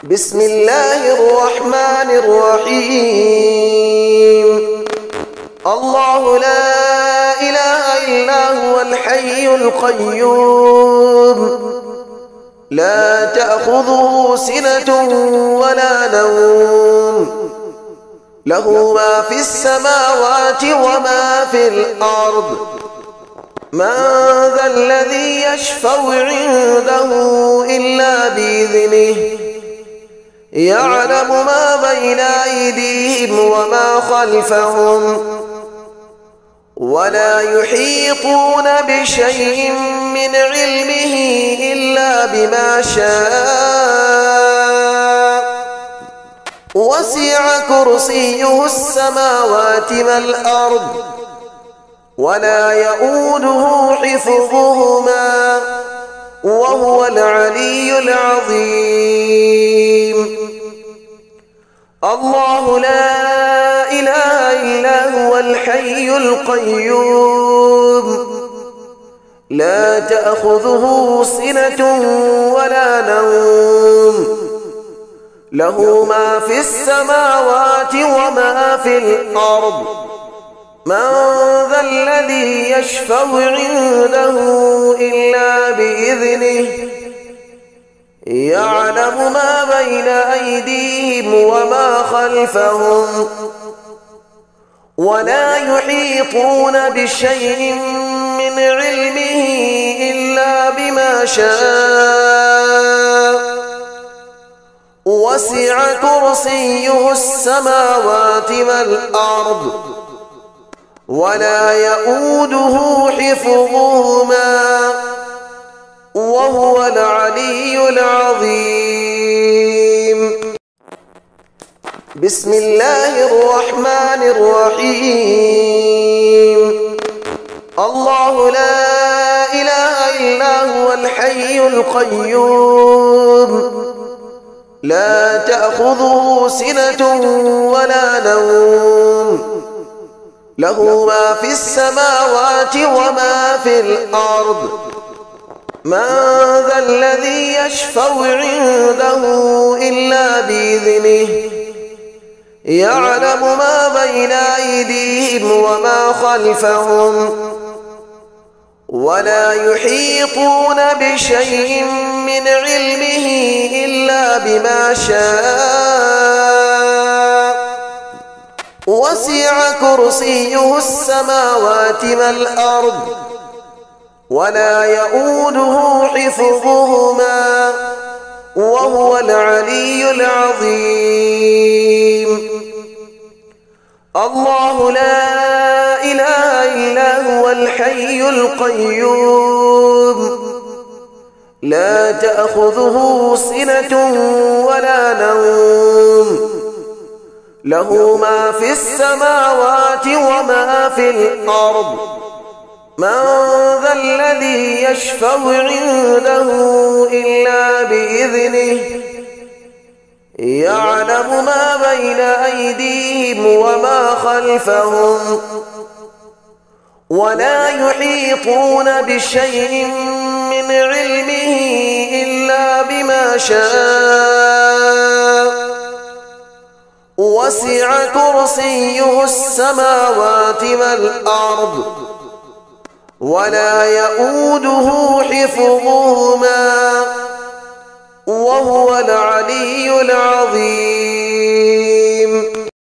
بسم الله الرحمن الرحيم. الله لا إله إلا هو الحي القيوم لا تأخذه سنة ولا نوم له ما في السماوات وما في الأرض من ذا الذي يشفع عنده إلا بإذنه يعلم ما بين أيديهم وما خلفهم ولا يحيطون بشيء من علمه إلا بما شاء وسع كرسيه السماوات والأرض ولا يؤوده حفظهما وهو العلي العظيم. الله لا إله إلا هو الحي القيوم لا تأخذه سنة ولا نوم له ما في السماوات وما في الأرض من ذا الذي يشفع عنده إلا بإذنه يعلم ما بين أيديهم وما خلفهم ولا يحيطون بشيء من علمه إلا بما شاء وسع كرسيه السماوات والأرض ولا يؤوده حفظهما وهو العلي العظيم. بسم الله الرحمن الرحيم. الله لا إله إلا هو الحي القيوم لا تأخذه سنة ولا نوم له ما في السماوات وما في الأرض من ذا الذي يشفع عنده إلا بإذنه يعلم ما بين أيديهم وما خلفهم ولا يحيطون بشيء من علمه إلا بما شاء وسع كرسيه السماوات والأرض ولا يؤوده حفظهما وهو العلي العظيم. الله لا إله إلا هو الحي القيوم لا تأخذه سنة ولا نوم له ما في السماوات وما في الأرض من ذا الذي يشفع عنده إلا بإذنه يعلم ما بين أيديهم وما خلفهم ولا يحيطون بشيء من علمه إلا بما شاء وسع كرسيه السماوات والأرض ولا يؤوده حفظهما وهو العلي العظيم.